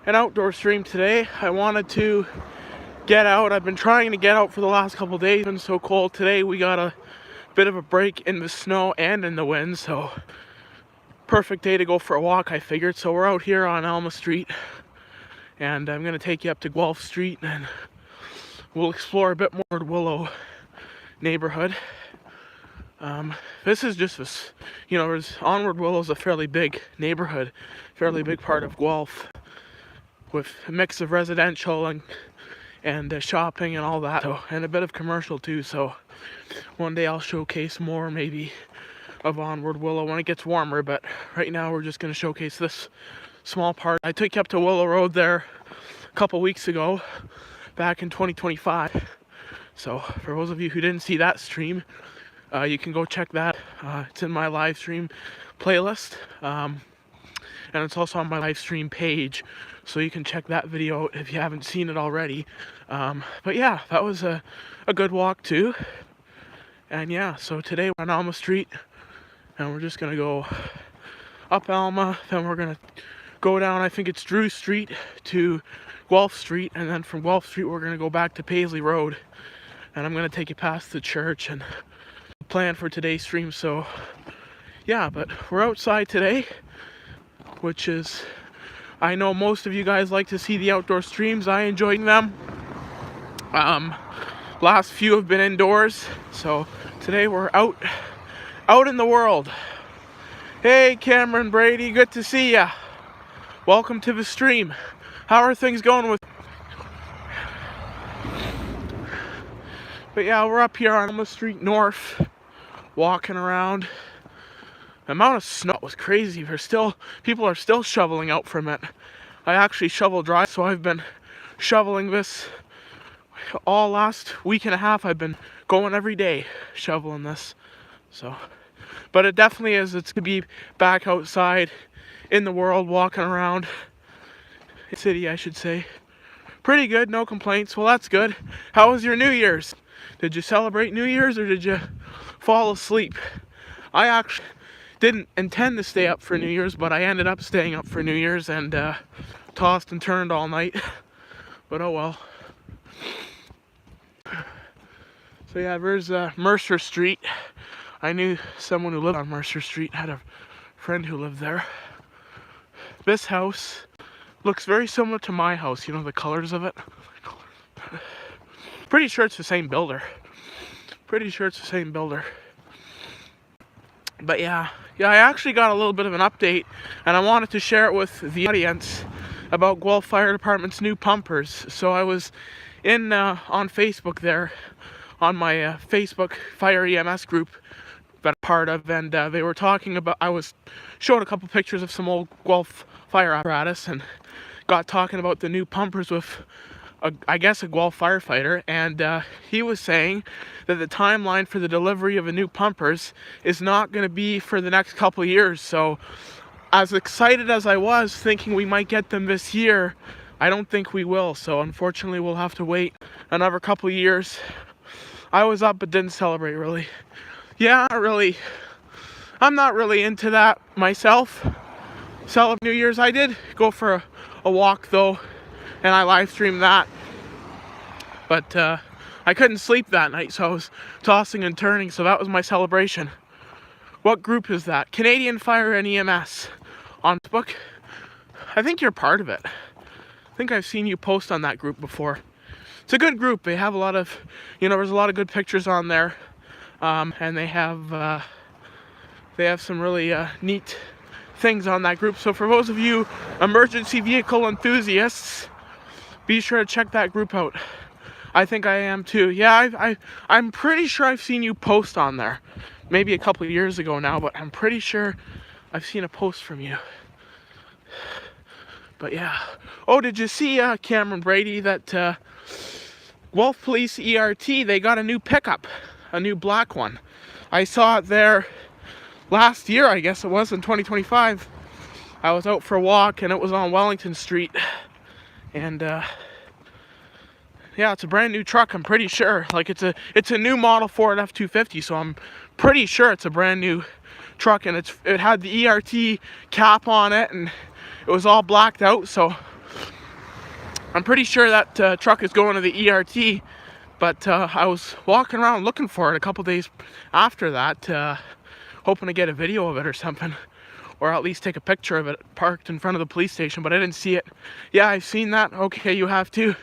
an outdoor stream today. I wanted to get out. I've been trying to get out for the last couple days. It's been so cold. Today we got a bit of a break in the snow and in the wind, so perfect day to go for a walk, I figured. So we're out here on Alma Street, and I'm going to take you up to Guelph Street, and we'll explore a bit more Willow neighborhood. This is just this, Onward Willow is a fairly big neighborhood, fairly big part of Guelph, with a mix of residential and shopping and all that, and a bit of commercial too. So one day I'll showcase more maybe of Onward Willow when it gets warmer, but right now we're just going to showcase this small part. I took you up to Willow Road there a couple weeks ago, back in 2025. So for those of you who didn't see that stream, you can go check that. It's in my live stream playlist, and it's also on my live stream page, so you can check that video out if you haven't seen it already. But yeah, that was a good walk too. And yeah, so today we're on Alma Street, and we're just gonna go up Alma, then we're gonna go down, I think it's Drew Street to Guelph Street, and then from Guelph Street we're gonna go back to Paisley Road, and I'm gonna take you past the church and plan for today's stream. So yeah, but we're outside today, which is, I know most of you guys like to see the outdoor streams. I enjoy them. Last few have been indoors, so today we're out in the world. Hey Cameron Brady, good to see ya. Welcome to the stream. How are things going with? But yeah, we're up here on Alma Street North, walking around. The amount of snow was crazy. People are still shoveling out from it. I actually shovel dry, so I've been shoveling this all last week and a half. I've been going every day shoveling this. So, but it definitely is. It's gonna be back outside in the world, walking around the city, I should say. Pretty good, no complaints. Well, that's good. How was your New Year's? Did you celebrate New Year's or did you fall asleep? I actually didn't intend to stay up for New Year's, but I ended up staying up for New Year's and tossed and turned all night. But oh well. So yeah, there's Mercer Street. I knew someone who lived on Mercer Street, had a friend who lived there. This house looks very similar to my house, the colors of it. Pretty sure it's the same builder. But yeah, I actually got a little bit of an update, and I wanted to share it with the audience about Guelph Fire Department's new pumpers. So I was in on Facebook there, on my Facebook Fire EMS group that I'm part of, and they were talking about, I was showed a couple pictures of some old Guelph fire apparatus, and got talking about the new pumpers with I guess a Guelph firefighter, and he was saying that the timeline for the delivery of the new pumpers is not going to be for the next couple of years. So as excited as I was thinking we might get them this year, I don't think we will. So unfortunately we'll have to wait another couple of years. I was up but didn't celebrate really. Yeah, I'm not really into that myself. Celebrate New Year's. I did go for a walk though, and I live streamed that, but I couldn't sleep that night, so I was tossing and turning, so that was my celebration. What group is that? Canadian Fire and EMS on Facebook. I think you're part of it. I think I've seen you post on that group before. It's a good group. They have a lot of, there's a lot of good pictures on there, and they have some really neat things on that group. So for those of you emergency vehicle enthusiasts, be sure to check that group out. I think I am too. Yeah, I'm pretty sure I've seen you post on there. Maybe a couple of years ago now, but I'm pretty sure I've seen a post from you. But yeah. Oh, did you see Cameron Brady that Guelph Police ERT, they got a new pickup, a new black one. I saw it there last year, I guess it was, in 2025. I was out for a walk and it was on Wellington Street. And yeah, it's a brand new truck, I'm pretty sure. Like it's a new model Ford F-250, so I'm pretty sure it's a brand new truck, and it had the ERT cap on it, and it was all blacked out, so I'm pretty sure that truck is going to the ERT, but I was walking around looking for it a couple days after that, hoping to get a video of it or something, or at least take a picture of it parked in front of the police station, but I didn't see it. Yeah, I've seen that. Okay, you have too.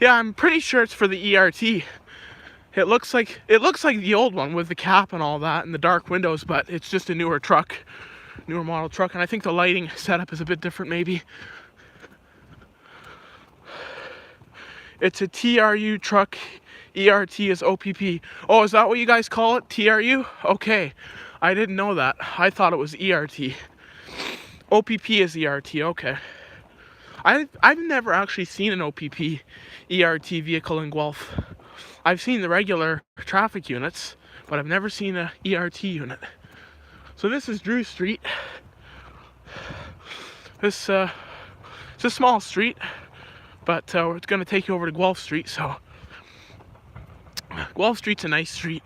Yeah, I'm pretty sure it's for the ERT. It looks like the old one with the cap and all that and the dark windows, but it's just a newer truck, newer model truck, and I think the lighting setup is a bit different maybe. It's a TRU truck. ERT is OPP. Oh, is that what you guys call it? TRU? Okay. I didn't know that. I thought it was ERT. OPP is ERT. Okay. I've never actually seen an OPP ERT vehicle in Guelph. I've seen the regular traffic units, but I've never seen a ERT unit. So this is Drew Street. It's a small street, but it's going to take you over to Guelph Street. So Guelph Street's a nice street.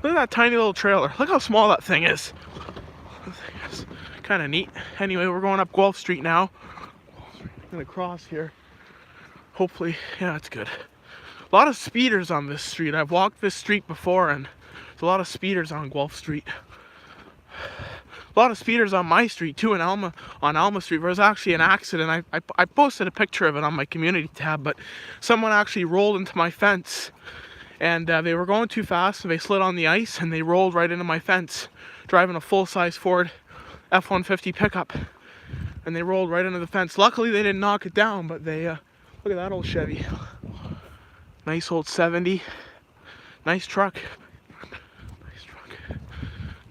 Look at that tiny little trailer. Look how small that thing is. It's kind of neat. Anyway, we're going up Guelph Street now. I'm going to cross here. Hopefully, yeah, it's good. A lot of speeders on this street. I've walked this street before, and there's a lot of speeders on Guelph Street. A lot of speeders on my street too, on Alma Street. There was actually an accident. I posted a picture of it on my community tab, but someone actually rolled into my fence, and they were going too fast, so they slid on the ice, and they rolled right into my fence, driving a full-size Ford F-150 pickup, and they rolled right into the fence. Luckily, they didn't knock it down, but they look at that old Chevy. Nice old 70. Nice truck.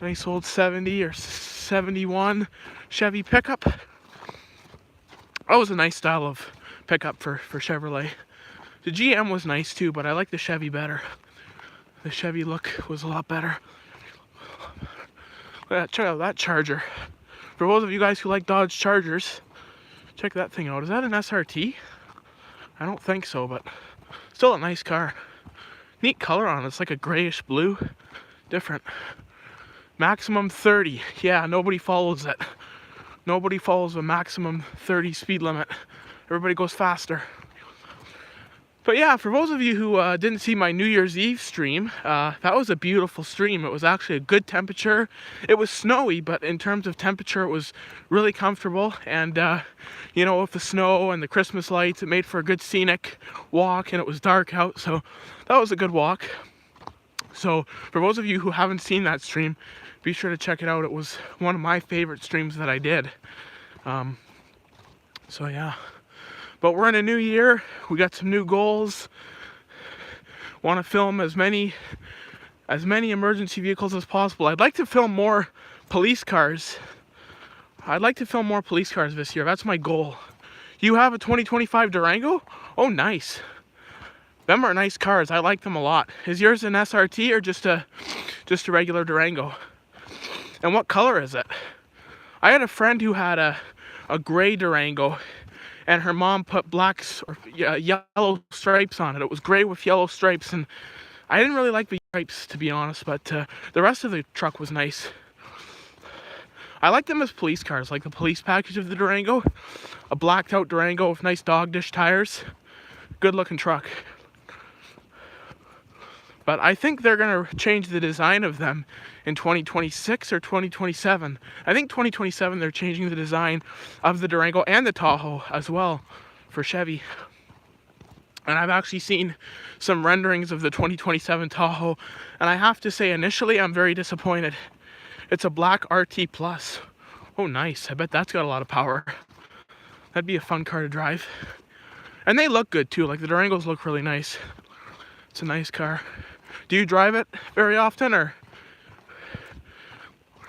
Nice old 70 or 71 Chevy pickup. That was a nice style of pickup for Chevrolet. The GM was nice too, but I like the Chevy better. The Chevy look was a lot better. Look at that, check out that Charger. For those of you guys who like Dodge Chargers, check that thing out. Is that an SRT? I don't think so, but still a nice car. Neat color on it. It's like a grayish blue. Different. Maximum 30. Yeah, nobody follows it. Nobody follows a maximum 30 speed limit. Everybody goes faster. But yeah, for those of you who didn't see my New Year's Eve stream, that was a beautiful stream. It was actually a good temperature. It was snowy, but in terms of temperature, it was really comfortable. And, you know, with the snow and the Christmas lights, it made for a good scenic walk, and it was dark out, so that was a good walk. So for those of you who haven't seen that stream, be sure to check it out. It was one of my favorite streams that I did. So yeah. But we're in a new year. We got some new goals. Want to film as many emergency vehicles as possible. I'd like to film more police cars. I'd like to film more police cars this year. That's my goal. You have a 2025 Durango? Oh, nice. Them are nice cars. I like them a lot. Is yours an SRT or just a regular Durango? And what color is it? I had a friend who had a gray Durango, and her mom put yellow stripes on it. It was gray with yellow stripes, and I didn't really like the stripes, to be honest, but the rest of the truck was nice. I like them as police cars, like the police package of the Durango. A blacked out Durango with nice dog dish tires. Good looking truck. But I think they're going to change the design of them in 2026 or 2027. I think 2027 they're changing the design of the Durango and the Tahoe as well for Chevy. And I've actually seen some renderings of the 2027 Tahoe, and I have to say initially I'm very disappointed. It's a black RT Plus. Oh nice, I bet that's got a lot of power. That'd be a fun car to drive. And they look good too, like the Durangos look really nice. It's a nice car. Do you drive it very often, or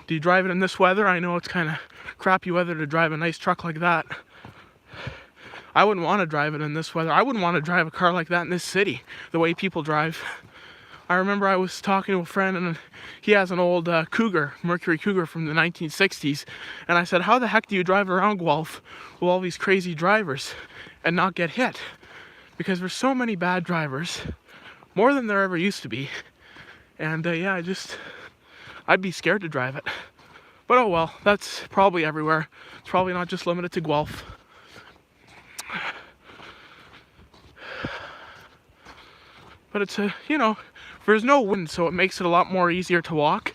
do you drive it in this weather? I know it's kind of crappy weather to drive a nice truck like that. I wouldn't want to drive it in this weather. I wouldn't want to drive a car like that in this city, the way people drive. I remember I was talking to a friend, and he has an old Cougar, Mercury Cougar from the 1960s, and I said, how the heck do you drive around Guelph with all these crazy drivers and not get hit? Because there's so many bad drivers. More than there ever used to be. And yeah, I'd be scared to drive it. But oh well, that's probably everywhere. It's probably not just limited to Guelph. But it's there's no wind, so it makes it a lot more easier to walk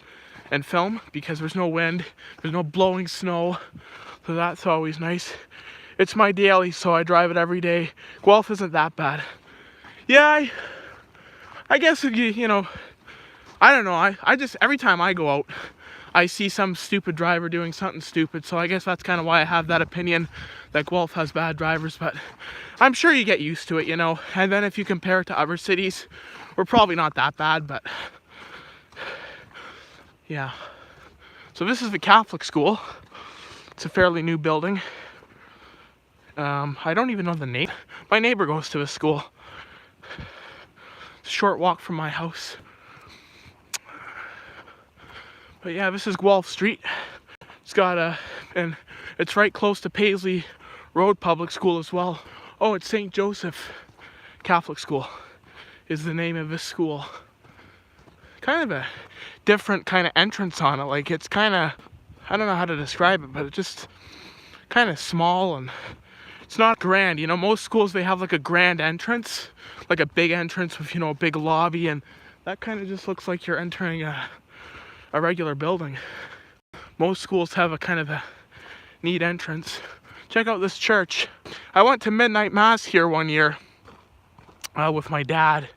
and film because there's no wind, there's no blowing snow, so that's always nice. It's my daily, so I drive it every day. Guelph isn't that bad. Yeah, I guess if I don't know, I just, every time I go out, I see some stupid driver doing something stupid, so I guess that's kind of why I have that opinion that Guelph has bad drivers, but I'm sure you get used to it, and then if you compare it to other cities, we're probably not that bad, but yeah. So this is the Catholic school. It's a fairly new building. I don't even know the name. My neighbor goes to the school. It's a short walk from my house. But yeah, this is Guelph Street. It's got and it's right close to Paisley Road Public School as well. Oh, it's St. Joseph Catholic School is the name of this school. Kind of a different kind of entrance on it. Like, it's kind of, I don't know how to describe it, but it's just kind of small and it's not grand. Most schools, they have like a grand entrance, like a big entrance with, a big lobby, and that kind of just looks like you're entering a regular building. Most schools have a kind of a neat entrance. Check out this church. I went to midnight mass here one year with my dad,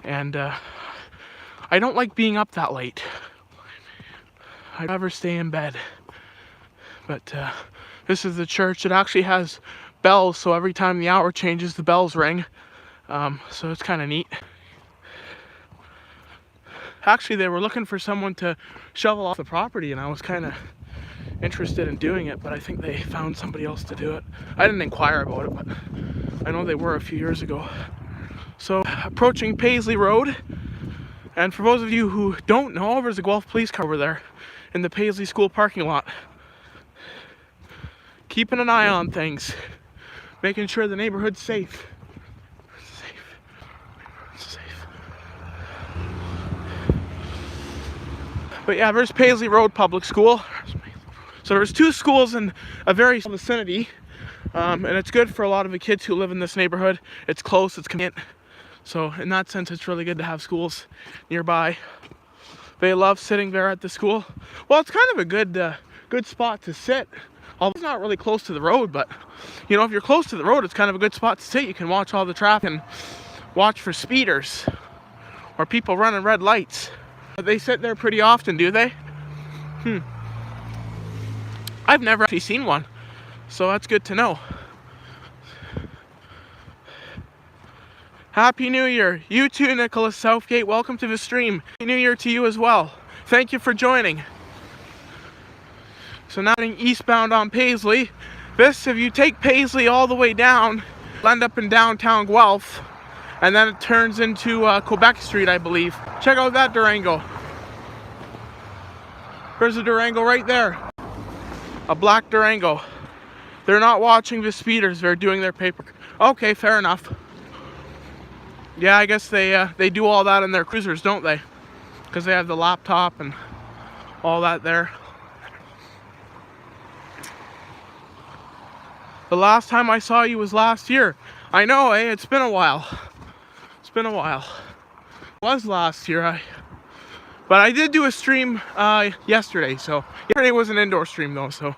and I don't like being up that late. I'd rather stay in bed. But this is the church. It actually has bells, so every time the hour changes, the bells ring. So it's kind of neat. Actually, they were looking for someone to shovel off the property, and I was kind of interested in doing it, but I think they found somebody else to do it. I didn't inquire about it, but I know they were a few years ago. So, approaching Paisley Road, and for those of you who don't know, there's a Guelph police car over there in the Paisley School parking lot. Keeping an eye on things, making sure the neighborhood's safe. Safe. But yeah, there's Paisley Road Public School. So there's two schools in a very small vicinity, and it's good for a lot of the kids who live in this neighborhood. It's close, it's convenient. So in that sense, it's really good to have schools nearby. They love sitting there at the school. Well, it's kind of a good spot to sit. Although it's not really close to the road, but if you're close to the road, it's kind of a good spot to sit. You can watch all the traffic and watch for speeders or people running red lights. They sit there pretty often, do they? I've never actually seen one, so that's good to know. Happy New Year. You too, Nicholas Southgate. Welcome to the stream. Happy New Year to you as well. Thank you for joining. So now heading eastbound on Paisley. This, if you take Paisley all the way down, you'll end up in downtown Guelph, and then it turns into Quebec Street, I believe. Check out that Durango. There's a Durango right there. A black Durango. They're not watching the speeders, they're doing their paper. Okay, fair enough. Yeah, I guess they do all that in their cruisers, don't they? Because they have the laptop and all that there. The last time I saw you was last year. I know, it's been a while. It's been a while. It was last year, but I did do a stream yesterday, so yesterday was an indoor stream though, so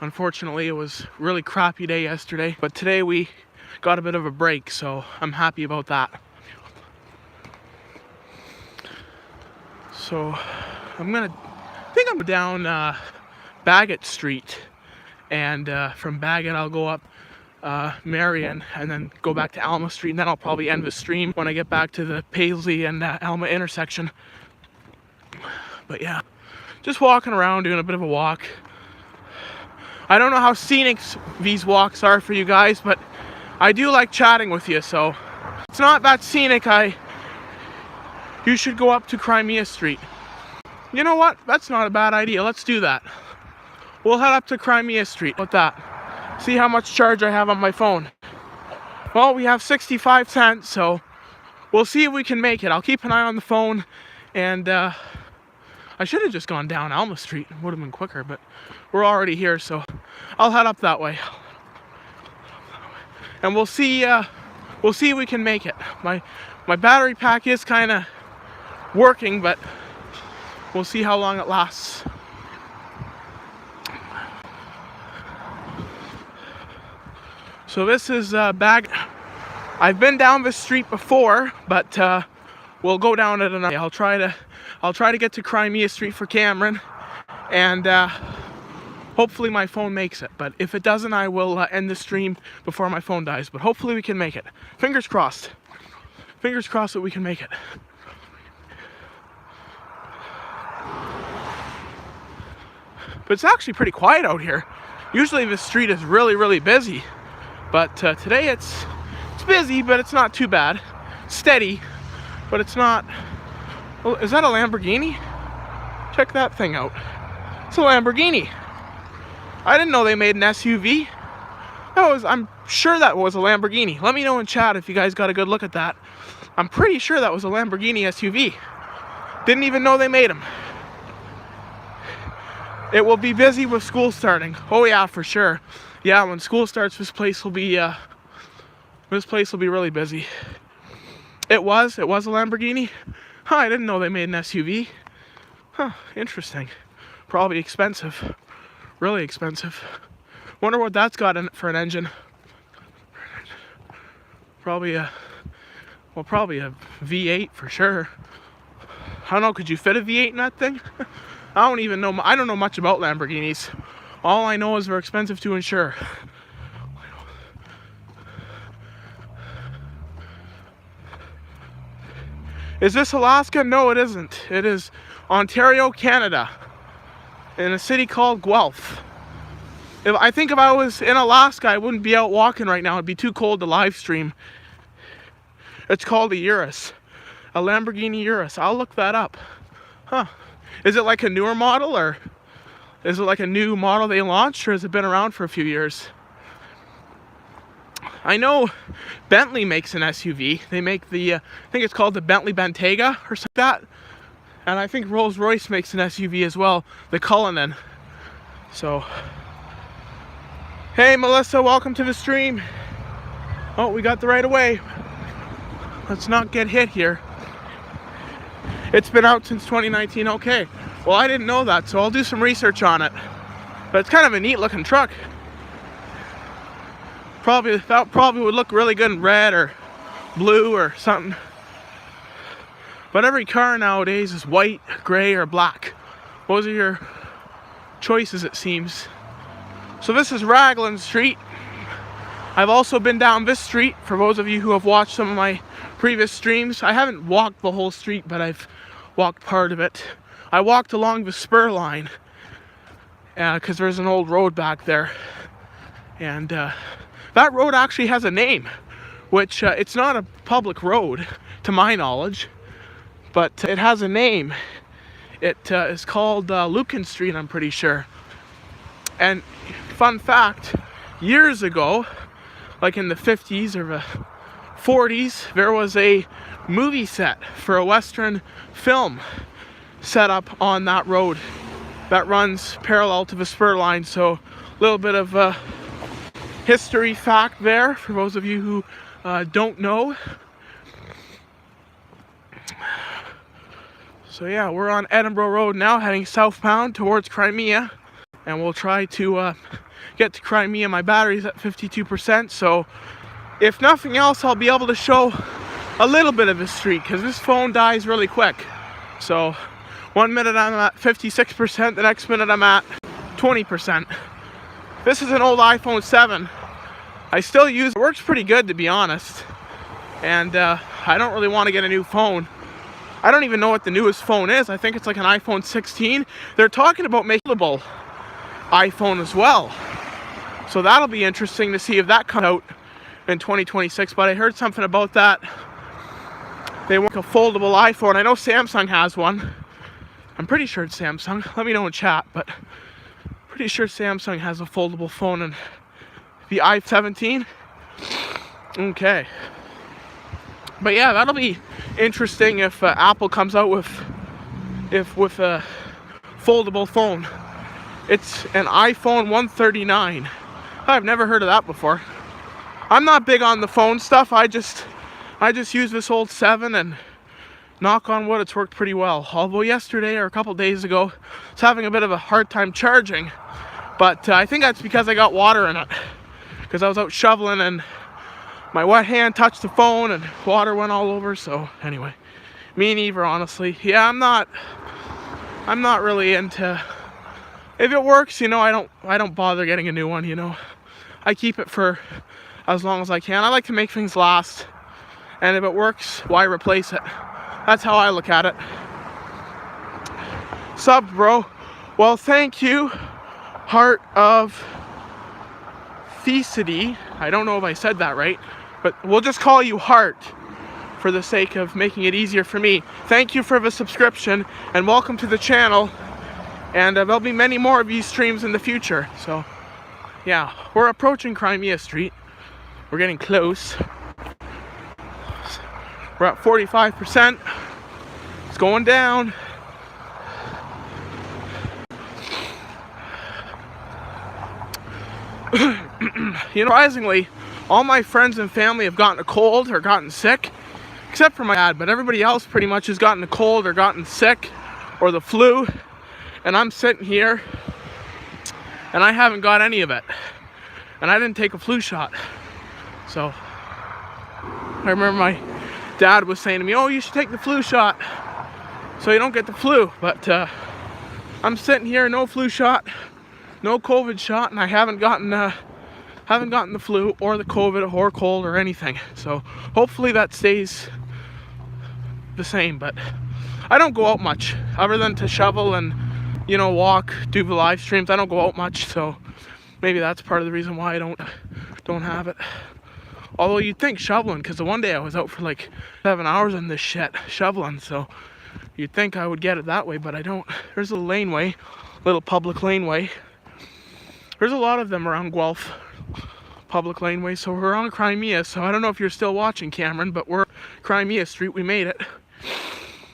unfortunately it was a really crappy day yesterday, but today we got a bit of a break, so I'm happy about that. So I think I'm down Bagot Street, and from Bagot I'll go up Marion and then go back to Alma Street, and then I'll probably end the stream when I get back to the Paisley and Alma intersection. But yeah, just walking around, doing a bit of a walk. I don't know how scenic these walks are for you guys, but I do like chatting with you, so it's not that scenic. You should go up to Crimea Street. You know what? That's not a bad idea. Let's do that. We'll head up to Crimea Street with that. See how much charge I have on my phone. Well, we have 65 cents, so we'll see if we can make it. I'll keep an eye on the phone, and I should have just gone down Alma Street. It would have been quicker, but we're already here, so I'll head up that way. And we'll see if we can make it. My battery pack is kind of working, but we'll see how long it lasts. So this is bag. I've been down this street before, but we'll go down it another day. I'll try to get to Crimea Street for Cameron, and hopefully my phone makes it. But if it doesn't, I will end the stream before my phone dies. But hopefully we can make it. Fingers crossed. Fingers crossed that we can make it. But it's actually pretty quiet out here. Usually this street is really, really busy. But today it's busy, but it's not too bad. Steady, but it's not... Oh, is that a Lamborghini? Check that thing out. It's a Lamborghini. I didn't know they made an SUV. I'm sure that was a Lamborghini. Let me know in chat if you guys got a good look at that. I'm pretty sure that was a Lamborghini SUV. Didn't even know they made them. It will be busy with school starting. Oh yeah, for sure. Yeah, when school starts, this place will be really busy. It was a Lamborghini. Huh, I didn't know they made an SUV. Huh, interesting. Probably expensive. Really expensive. Wonder what that's got in it for an engine. Probably a V8 for sure. I don't know, could you fit a V8 in that thing? I don't even know. I don't know much about Lamborghinis. All I know is they're expensive to insure. Is this Alaska? No, it isn't. It is Ontario, Canada, in a city called Guelph. I think if I was in Alaska, I wouldn't be out walking right now. It'd be too cold to live stream. It's called a Urus. A Lamborghini Urus. I'll look that up. Huh. Is it like a newer model, or is it like a new model they launched, or has it been around for a few years? I know Bentley makes an SUV. They make the, I think it's called the Bentley Bentayga or something like that. And I think Rolls-Royce makes an SUV as well, the Cullinan. So, hey Melissa, welcome to the stream. Oh, we got the right of way. Let's not get hit here. It's been out since 2019, okay. Well, I didn't know that, so I'll do some research on it. But it's kind of a neat looking truck. That probably would look really good in red or blue or something. But every car nowadays is white, gray, or black. Those are your choices, it seems. So this is Raglan Street. I've also been down this street, for those of you who have watched some of my previous streams. I haven't walked the whole street, but I've walked part of it. I walked along the spur line, because there's an old road back there. And that road actually has a name, which it's not a public road, to my knowledge, but it has a name. It is called Lucan Street, I'm pretty sure. And fun fact, years ago, like in the 50s or the 40s, there was a movie set for a Western film set up on that road that runs parallel to the spur line. So a little bit of history fact there for those of you who don't know. So yeah, we're on Edinburgh Road now, heading southbound towards Crimea, and we'll try to get to Crimea. My battery's at 52%, so if nothing else, I'll be able to show a little bit of the street, because this phone dies really quick. So 1 minute I'm at 56%, the next minute I'm at 20%. This is an old iPhone 7. I still use it. It works pretty good, to be honest. And I don't really want to get a new phone. I don't even know what the newest phone is. I think it's like an iPhone 16. They're talking about making a iPhone as well. So that'll be interesting to see if that comes out in 2026. But I heard something about that. They want a foldable iPhone. I know Samsung has one. I'm pretty sure it's Samsung. Let me know in chat. But pretty sure Samsung has a foldable phone, and the i17. Okay. But yeah, that'll be interesting if Apple comes out with a foldable phone. It's an iPhone 139. I've never heard of that before. I'm not big on the phone stuff. I I just use this old 7 and knock on wood, it's worked pretty well. Although yesterday or a couple days ago, I was having a bit of a hard time charging. But I think that's because I got water in it. Because I was out shoveling and my wet hand touched the phone and water went all over. So anyway, me neither, honestly. Yeah, I'm not really into, if it works, you know, I don't bother getting a new one, you know. I keep it for as long as I can. I like to make things last. And if it works, why replace it? That's how I look at it. Sup, bro? Well, thank you, Heart of Thesity. I don't know if I said that right, but we'll just call you Heart for the sake of making it easier for me. Thank you for the subscription and welcome to the channel. And there'll be many more of these streams in the future. So, yeah, we're approaching Crimea Street. We're getting close. We're at 45%. It's going down. You know, surprisingly, all my friends and family have gotten a cold or gotten sick, except for my dad, but everybody else pretty much has gotten a cold or gotten sick or the flu. And I'm sitting here and I haven't got any of it. And I didn't take a flu shot. So I remember my dad was saying to me, oh, you should take the flu shot so you don't get the flu. But I'm sitting here, no flu shot, no COVID shot, and I haven't gotten the flu or the COVID or cold or anything. So hopefully that stays the same. But I don't go out much other than to shovel and, you know, walk, do the live streams. I don't go out much, so maybe that's part of the reason why I don't have it. Although you'd think shoveling, because the one day I was out for like 7 hours in this shit shoveling, so you'd think I would get it that way, but I don't. There's a laneway, little public laneway. There's a lot of them around Guelph, public laneway. So we're on Crimea, so I don't know if you're still watching, Cameron, but we're Crimea Street, we made it.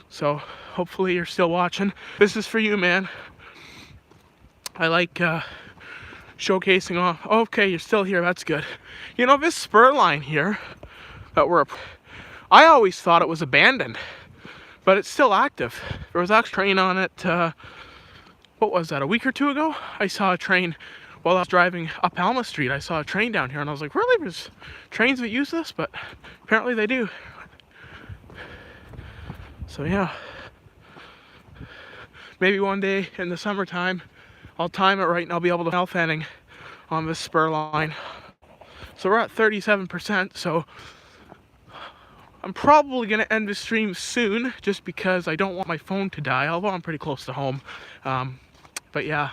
So hopefully you're still watching. This is for you, man. I like showcasing off. Okay, you're still here, that's good. You know, this spur line here that I always thought it was abandoned, but it's still active. There was actually a train on it, what was that, a week or two ago? I saw a train while I was driving up Alma Street. I saw a train down here and I was like, really, there's trains that use this? But apparently they do. So yeah, maybe one day in the summertime I'll time it right and I'll be able to nail fanning on this spur line. So we're at 37%, so I'm probably going to end the stream soon just because I don't want my phone to die, although I'm pretty close to home. But yeah,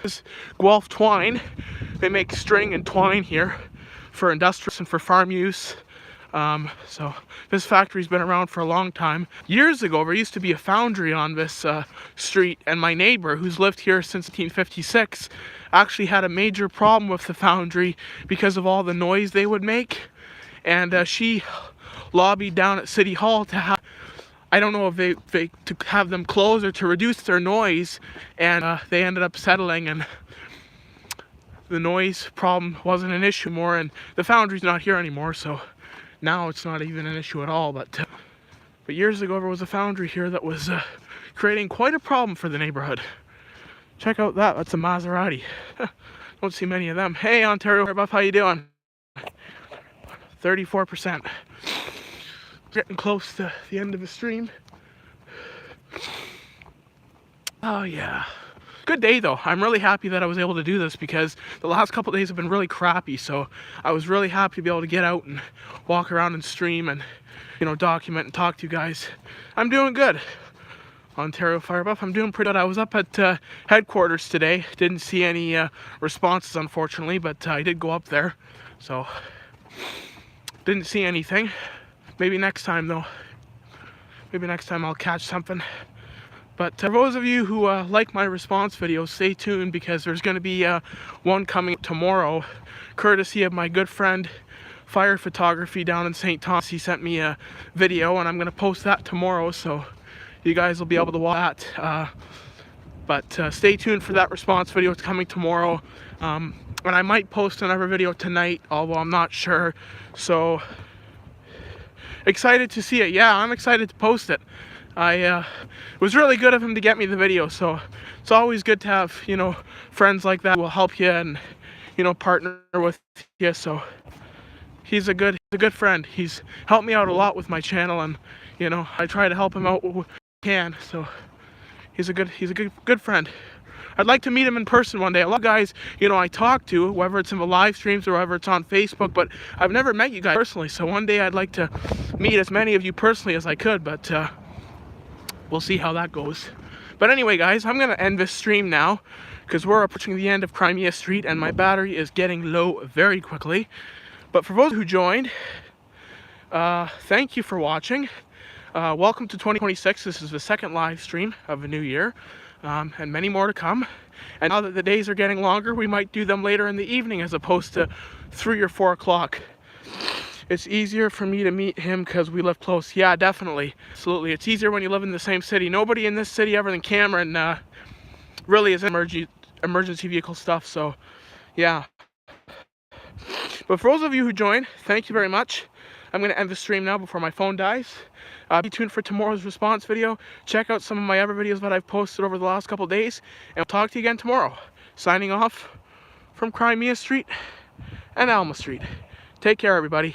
this is Guelph twine. They make string and twine here for industrial and for farm use. So this factory's been around for a long time. Years ago, there used to be a foundry on this street, and my neighbor, who's lived here since 1956, actually had a major problem with the foundry because of all the noise they would make. And she lobbied down at City Hall to have, I don't know if they to have them close or to reduce their noise, and they ended up settling, and the noise problem wasn't an issue more, and the foundry's not here anymore, so now it's not even an issue at all. But years ago there was a foundry here that was creating quite a problem for the neighborhood. Check out that, that's a Maserati. Don't see many of them. Hey Ontario Buff, how you doing? 34%. Getting close to the end of the stream. Oh yeah. Good day though. I'm really happy that I was able to do this because the last couple days have been really crappy, so I was really happy to be able to get out and walk around and stream and, you know, document and talk to you guys. I'm doing good. Ontario Fire Buff, I'm doing pretty good. I was up at headquarters today. Didn't see any responses, unfortunately, but I did go up there, so didn't see anything. Maybe next time though. Maybe next time I'll catch something. But for those of you who like my response videos, stay tuned because there's going to be one coming tomorrow, courtesy of my good friend Fire Photography down in St. Thomas. He sent me a video and I'm going to post that tomorrow, so you guys will be able to watch that. But stay tuned for that response video. It's coming tomorrow. And I might post another video tonight, although I'm not sure. So excited to see it. Yeah, I'm excited to post it. It was really good of him to get me the video, so it's always good to have, you know, friends like that who will help you and, you know, partner with you. So he's a good friend. He's helped me out a lot with my channel, and, you know, I try to help him out when I can. So he's a good friend. I'd like to meet him in person one day. A lot of guys, you know, I talk to, whether it's in the live streams or whether it's on Facebook, but I've never met you guys personally. So one day I'd like to meet as many of you personally as I could, but we'll see how that goes. But anyway, guys, I'm gonna end this stream now because we're approaching the end of Crimea Street and my battery is getting low very quickly. But for those who joined, thank you for watching. Welcome to 2026. This is the second live stream of the new year. And many more to come. And now that the days are getting longer, we might do them later in the evening as opposed to 3 or 4 o'clock. It's easier for me to meet him because we live close. Yeah, definitely. Absolutely. It's easier when you live in the same city. Nobody in this city other than Cameron really is emergency vehicle stuff. So, yeah. But for those of you who joined, thank you very much. I'm going to end the stream now before my phone dies. Be tuned for tomorrow's response video. Check out some of my other videos that I've posted over the last couple days. And I'll talk to you again tomorrow. Signing off from Crimea Street and Alma Street. Take care, everybody.